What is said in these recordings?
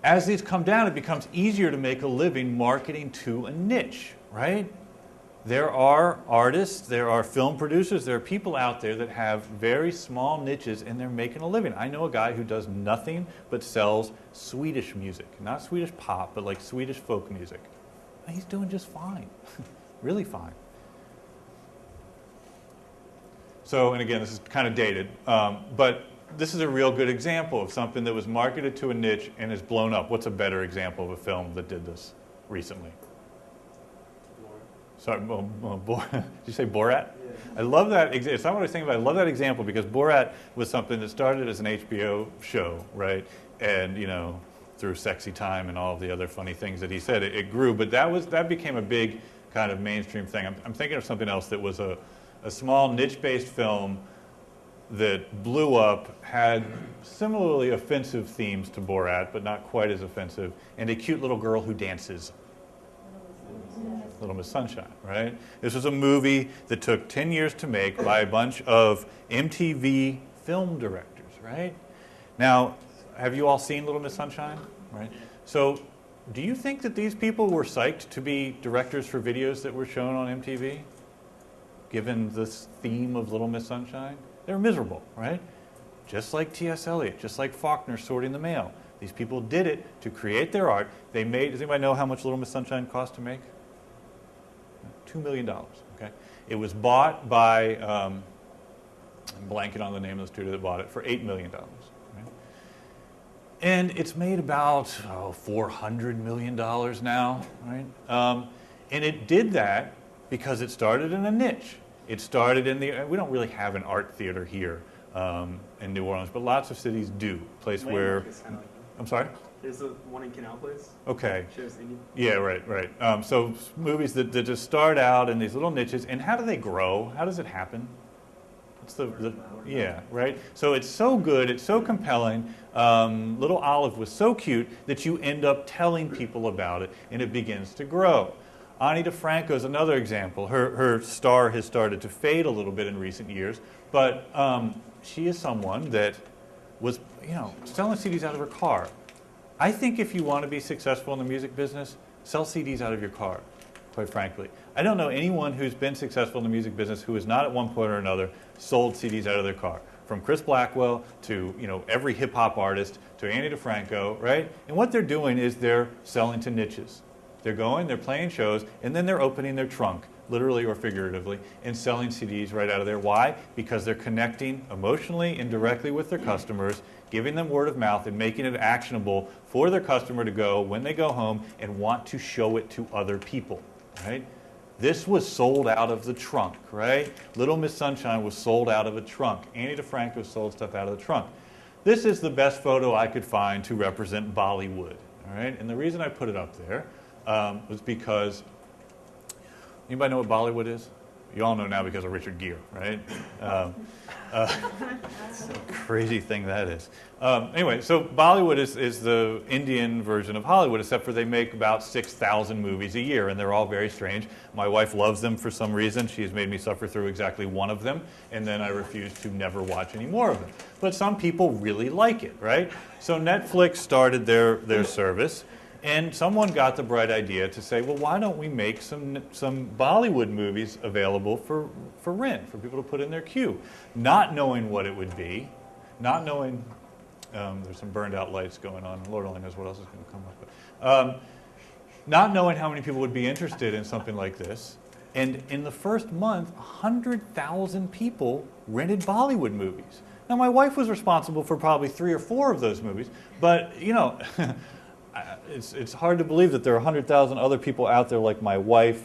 as these come down, it becomes easier to make a living marketing to a niche, right? There are artists, there are film producers, there are people out there that have very small niches and they're making a living. I know a guy who does nothing but sells Swedish music. Not Swedish pop, but like Swedish folk music. And he's doing just fine, really fine. So, and again, this is kind of dated, but this is a real good example of something that was marketed to a niche and has blown up. What's a better example of a film that did this recently? Sorry, did you say Borat? Yeah. I love that. It's not what I was thinking about. I love that example because Borat was something that started as an HBO show, right? And you know, through Sexy Time and all of the other funny things that he said, it grew. But that became a big kind of mainstream thing. I'm thinking of something else that was a small niche-based film that blew up, had similarly offensive themes to Borat, but not quite as offensive, and a cute little girl who dances. Little Miss Sunshine, right? This was a movie that took 10 years to make by a bunch of MTV film directors, right? Now, have you all seen Little Miss Sunshine? Right? So, do you think that these people were psyched to be directors for videos that were shown on MTV? Given this theme of Little Miss Sunshine? They're miserable, right? Just like T.S. Eliot, just like Faulkner sorting the mail. These people did it to create their art. They made, does anybody know how much Little Miss Sunshine cost to make? $2 million, okay? It was bought by, I'm blanking on the name of the studio that bought it, for $8 million. Right? And it's made about $400 million now, right? And it did that because it started in a niche. It started in the, we don't really have an art theater here in New Orleans, but lots of cities do. Place where, I'm sorry? There's the one in Canal Place. Okay. Shows indie. Yeah, right. So movies that just start out in these little niches, and how do they grow? How does it happen? What's yeah, right? So it's so good, it's so compelling. Little Olive was so cute that you end up telling people about it, and it begins to grow. Ani DeFranco is another example. Her star has started to fade a little bit in recent years, but she is someone that was, selling CDs out of her car. I think if you want to be successful in the music business, sell CDs out of your car, quite frankly. I don't know anyone who's been successful in the music business who has not at one point or another sold CDs out of their car. From Chris Blackwell to every hip-hop artist to Ani DeFranco, right? And what they're doing is they're selling to niches. They're going, they're playing shows, and then they're opening their trunk, literally or figuratively, and selling CDs right out of there. Why? Because they're connecting emotionally and directly with their customers, giving them word of mouth and making it actionable for their customer to go when they go home and want to show it to other people, right? This was sold out of the trunk, right? Little Miss Sunshine was sold out of a trunk. Ani DeFranco sold stuff out of the trunk. This is the best photo I could find to represent Bollywood, all right? And the reason I put it up there was because, anybody know what Bollywood is? You all know now because of Richard Gere, right? Crazy thing that is. Anyway, so Bollywood is the Indian version of Hollywood, except for they make about 6,000 movies a year, and they're all very strange. My wife loves them for some reason. She has made me suffer through exactly one of them, and then I refuse to never watch any more of them. But some people really like it, right? So Netflix started their service, and someone got the bright idea to say, well, why don't we make some Bollywood movies available for rent, for people to put in their queue? Not knowing what it would be, not knowing, there's some burned out lights going on, and Lord only knows what else is going to come up. But, not knowing how many people would be interested in something like this. And in the first month, 100,000 people rented Bollywood movies. Now, my wife was responsible for probably 3 or 4 of those movies, but, it's hard to believe that there are 100,000 other people out there like my wife.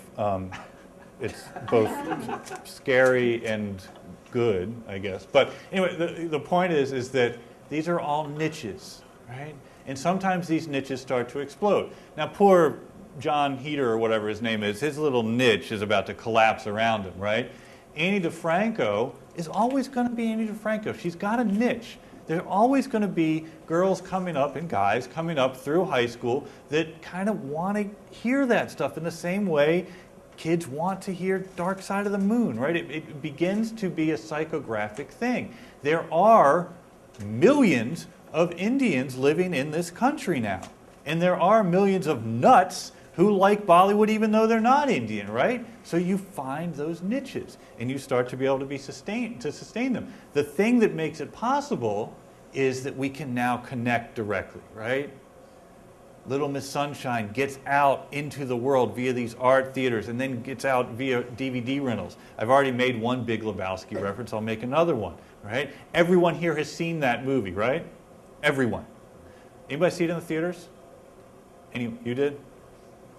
It's both scary and good, I guess. But anyway, the point is that these are all niches, right? And sometimes these niches start to explode. Now, poor John Heater, or whatever his name is, his little niche is about to collapse around him, right? Ani DeFranco is always going to be Ani DeFranco. She's got a niche. There are always going to be girls coming up and guys coming up through high school that kind of want to hear that stuff in the same way kids want to hear Dark Side of the Moon, right? It begins to be a psychographic thing. There are millions of Indians living in this country now. And there are millions of nuts who like Bollywood even though they're not Indian, right? So you find those niches and you start to be able to sustain them. The thing that makes it possible is that we can now connect directly, right? Little Miss Sunshine gets out into the world via these art theaters and then gets out via DVD rentals. I've already made one Big Lebowski reference. I'll make another one, right? Everyone here has seen that movie, right? Everyone. Anybody see it in the theaters? You did?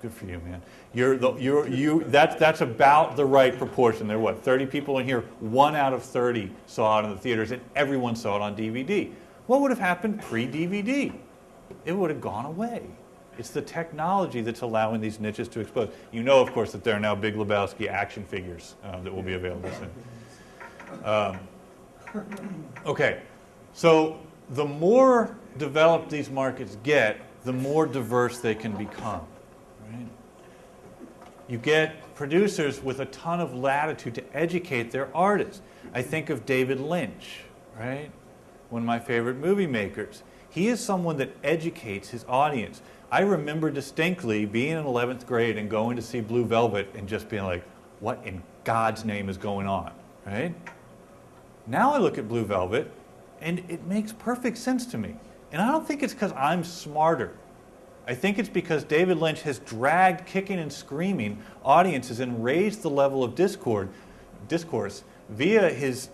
Good for you, man. That's about the right proportion. There are, what, 30 people in here? 1 out of 30 saw it in the theaters, and everyone saw it on DVD. What would have happened pre-DVD? It would have gone away. It's the technology that's allowing these niches to explode. You know, of course, that there are now Big Lebowski action figures that will be available soon. Okay, so the more developed these markets get, the more diverse they can become. Right? You get producers with a ton of latitude to educate their artists. I think of David Lynch, right? One of my favorite movie makers. He is someone that educates his audience. I remember distinctly being in 11th grade and going to see Blue Velvet and just being like, what in God's name is going on, right? Now I look at Blue Velvet and it makes perfect sense to me. And I don't think it's because I'm smarter. I think it's because David Lynch has dragged kicking and screaming audiences and raised the level of discourse via his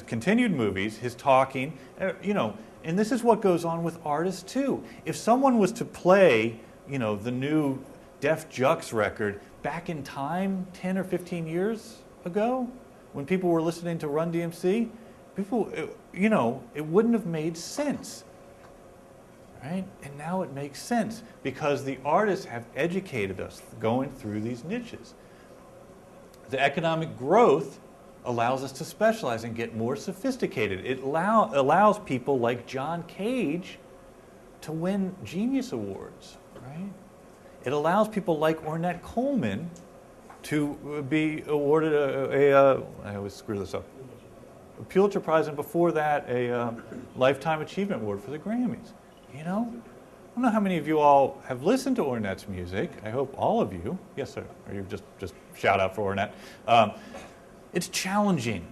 continued movies, his talking, and this is what goes on with artists too. If someone was to play, the new Def Jux record back in time 10 or 15 years ago, when people were listening to Run DMC, it wouldn't have made sense. Right? And now it makes sense because the artists have educated us going through these niches. The economic growth allows us to specialize and get more sophisticated. It allows people like John Cage to win Genius Awards, right? It allows people like Ornette Coleman to be awarded I always screw this up, a Pulitzer Prize, and before that a Lifetime Achievement Award for the Grammys. I don't know how many of you all have listened to Ornette's music. I hope all of you. Yes, sir. Or you just shout out for Ornette. It's challenging,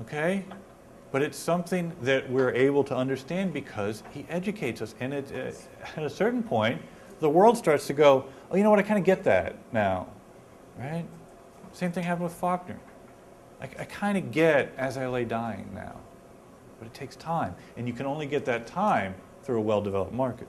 okay? But it's something that we're able to understand because he educates us. And at a certain point, the world starts to go, oh, you know what, I kind of get that now, right? Same thing happened with Faulkner. I kind of get As I Lay Dying now. But it takes time. And you can only get that time through a well-developed market.